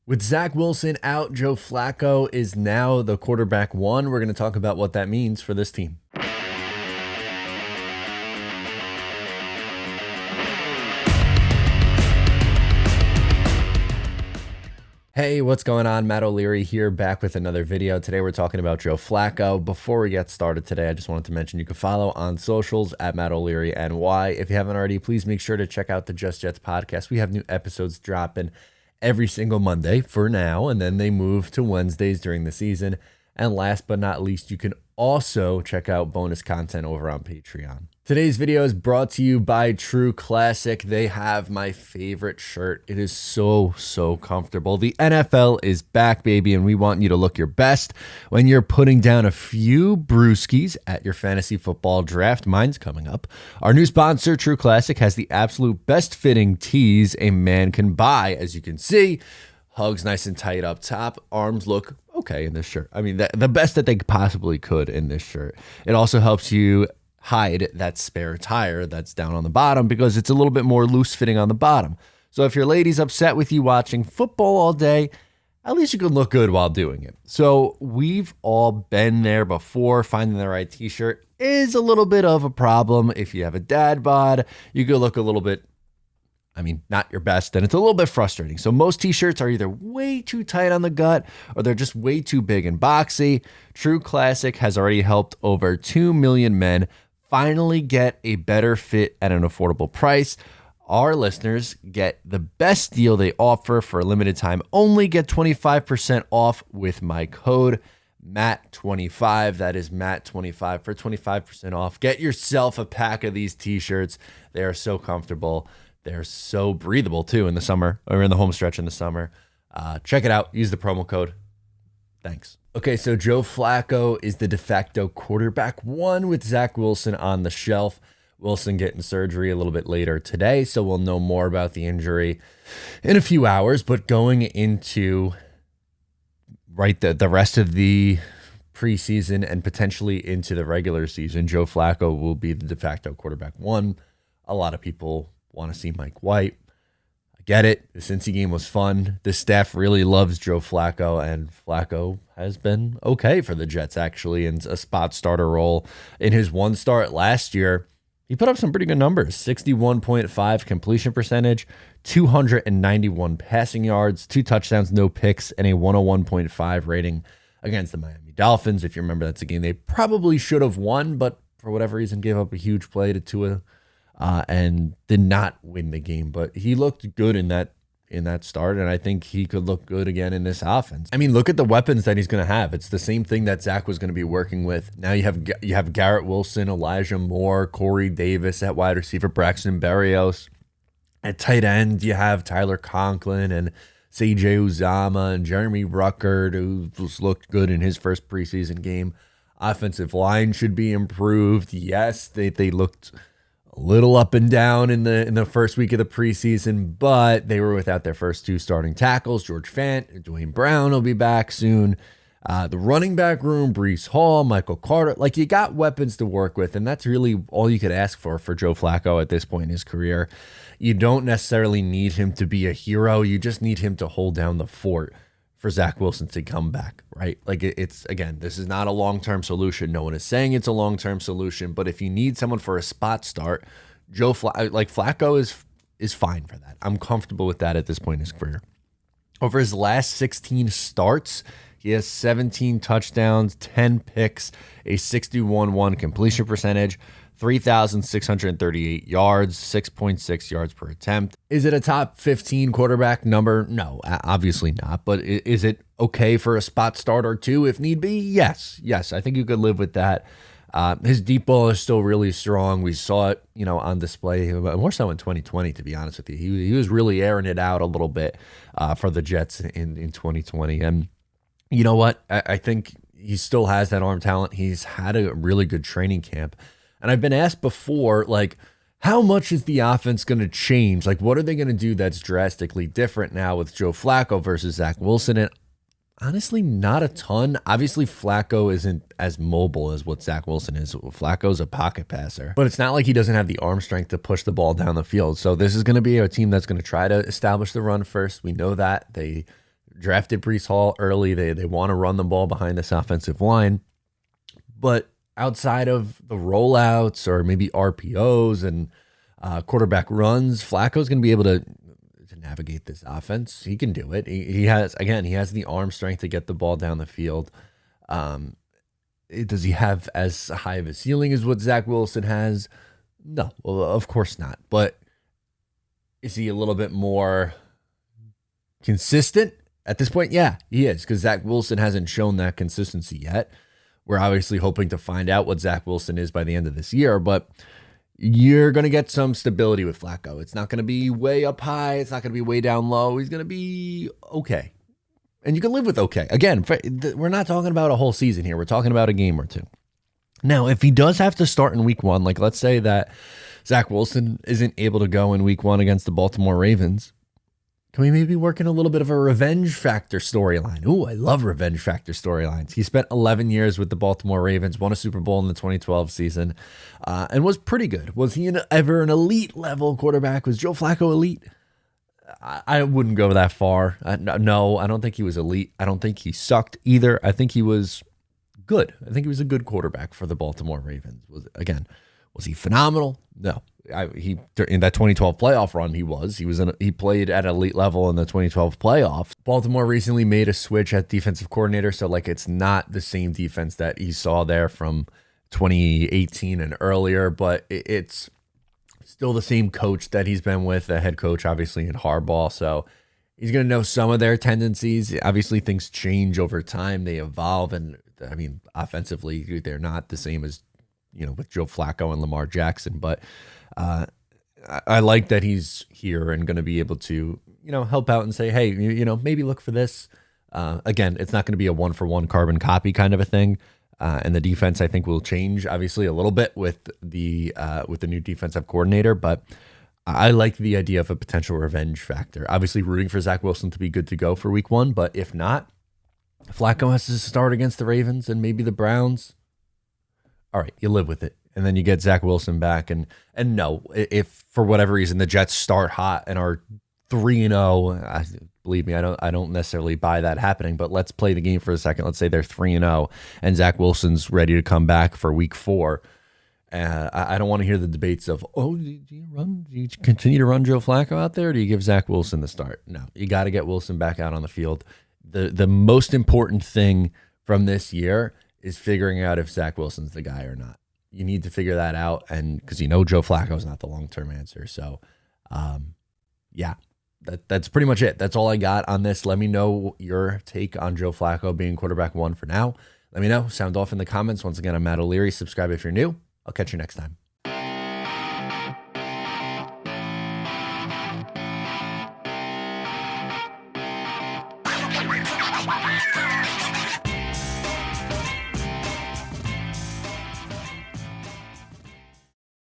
With Zach Wilson out, Joe Flacco is now the quarterback one. We're going to talk about what that means for this team. Hey, what's going on? Matt O'Leary here, back with another video. Today we're talking about Joe Flacco. Before we get started today, I just wanted to mention you can follow on socials at Matt O'Leary NY. If you haven't already, please make sure to check out the Just Jets podcast. We have new episodes dropping every single Monday for now, and then they move to Wednesdays during the season. And last but not least, you can also check out bonus content over on Patreon. Today's video is brought to you by True Classic. They have my favorite shirt. It is so comfortable. The NFL is back, baby, and we want you to look your best when you're putting down a few brewskis at your fantasy football draft. Mine's coming up. Our new sponsor, True Classic, has the absolute best fitting tees a man can buy. As you can see, hugs nice and tight up top. Arms look okay in this shirt. I mean, the best that they possibly could in this shirt. It also helps you hide that spare tire that's down on the bottom because it's a little bit more loose fitting on the bottom. So if your lady's upset with you watching football all day, at least you can look good while doing it. So we've all been there before. Finding the right t-shirt is a little bit of a problem. If you have a dad bod, you could look a little bit, not your best, and it's a little bit frustrating. So most t-shirts are either way too tight on the gut or they're just way too big and boxy. True Classic has already helped over 2 million men finally get a better fit at an affordable price. Our listeners get the best deal they offer for a limited time. Only get 25% off with my code MATT25. That is MATT25 for 25% off. Get yourself a pack of these t-shirts. They are so comfortable. They're so breathable too in the summer or in the home stretch in the summer. Check it out. Use the promo code. Thanks. Okay, so Joe Flacco is the de facto quarterback one with Zach Wilson on the shelf. Wilson getting surgery a little bit later today, so we'll know more about the injury in a few hours. But going into the rest of the preseason and potentially into the regular season, Joe Flacco will be the de facto quarterback one. A lot of people want to see Mike White. Get it. The Cincy game was fun. The staff really loves Joe Flacco, and Flacco has been okay for the Jets, actually, in a spot starter role. In his one start last year, he put up some pretty good numbers. 61.5 completion percentage, 291 passing yards, 2 touchdowns, no picks, and a 101.5 rating against the Miami Dolphins. If you remember, that's a game they probably should have won, but for whatever reason gave up a huge play to Tua. And did not win the game, but he looked good in that start, and I think he could look good again in this offense. I mean, look at the weapons that he's going to have. It's the same thing that Zach was going to be working with. Now you have Garrett Wilson, Elijah Moore, Corey Davis at wide receiver, Braxton Berrios at tight end. You have Tyler Conklin and CJ Uzama and Jeremy Ruckert, who looked good in his first preseason game. Offensive line should be improved. Yes, they looked a little up and down in the first week of the preseason, but they were without their first 2 starting tackles. George Fant and Dwayne Brown will be back soon. The running back room, Breece Hall, Michael Carter, you got weapons to work with, and that's really all you could ask for Joe Flacco at this point in his career. You don't necessarily need him to be a hero. You just need him to hold down the fort for Zach Wilson to come back, right? Again, this is not a long-term solution. No one is saying it's a long-term solution, but if you need someone for a spot start, Flacco is fine for that. I'm comfortable with that at this point in his career. Over his last 16 starts, he has 17 touchdowns, 10 picks, a 61.1 completion percentage, 3,638 yards, 6.6 yards per attempt. Is it a top 15 quarterback number? No, obviously not. But is it okay for a spot start or two if need be? Yes. I think you could live with that. His deep ball is still really strong. We saw it, on display more so in 2020, to be honest with you. He was really airing it out a little bit for the Jets in 2020. And you know what? I think he still has that arm talent. He's had a really good training camp. And I've been asked before, how much is the offense going to change? What are they going to do that's drastically different now with Joe Flacco versus Zach Wilson? And honestly, not a ton. Obviously, Flacco isn't as mobile as what Zach Wilson is. Flacco's a pocket passer, but it's not like he doesn't have the arm strength to push the ball down the field. So this is going to be a team that's going to try to establish the run first. We know that. drafted Breece Hall early. They want to run the ball behind this offensive line. But outside of the rollouts or maybe RPOs and quarterback runs, Flacco's going to be able to navigate this offense. He can do it. He has the arm strength to get the ball down the field. Does he have as high of a ceiling as what Zach Wilson has? No, well, of course not. But is he a little bit more consistent at this point? Yeah, he is, because Zach Wilson hasn't shown that consistency yet. We're obviously hoping to find out what Zach Wilson is by the end of this year, but you're going to get some stability with Flacco. It's not going to be way up high. It's not going to be way down low. He's going to be okay. And you can live with okay. Again, we're not talking about a whole season here. We're talking about a game or two. Now, if he does have to start in week one, like let's say that Zach Wilson isn't able to go in week one against the Baltimore Ravens, can we maybe work in a little bit of a revenge factor storyline? Ooh, I love revenge factor storylines. He spent 11 years with the Baltimore Ravens, won a Super Bowl in the 2012 season, and was pretty good. Was he ever an elite level quarterback? Was Joe Flacco elite? I wouldn't go that far. No, I don't think he was elite. I don't think he sucked either. I think he was good. I think he was a good quarterback for the Baltimore Ravens. Was he phenomenal? No. He in that 2012 playoff run, he played at elite level in the 2012 playoffs. Baltimore recently made a switch at defensive coordinator, so like it's not the same defense that he saw there from 2018 and earlier, but it's still the same coach that he's been with, the head coach, obviously, in Harbaugh. So he's going to know some of their tendencies. Obviously, things change over time. They evolve. And I mean, offensively, they're not the same as, with Joe Flacco and Lamar Jackson. But I like that he's here and going to be able to, help out and say, hey, maybe look for this. Again, it's not going to be a one-for-one carbon copy kind of a thing. And the defense, I think, will change obviously a little bit with the new defensive coordinator. But I like the idea of a potential revenge factor. Obviously, rooting for Zach Wilson to be good to go for week one. But if not, Flacco has to start against the Ravens and maybe the Browns. All right, you live with it. And then you get Zach Wilson back. And no, if for whatever reason the Jets start hot and are 3-0, believe me, I don't necessarily buy that happening, but let's play the game for a second. Let's say they're 3-0 and Zach Wilson's ready to come back for week 4. I don't want to hear the debates of, do you continue to run Joe Flacco out there, or do you give Zach Wilson the start? No, you got to get Wilson back out on the field. The most important thing from this year is figuring out if Zach Wilson's the guy or not. You need to figure that out, and because Joe Flacco's not the long-term answer. So, yeah. That's pretty much it. That's all I got on this. Let me know your take on Joe Flacco being quarterback 1 for now. Let me know. Sound off in the comments. Once again, I'm Matt O'Leary. Subscribe if you're new. I'll catch you next time.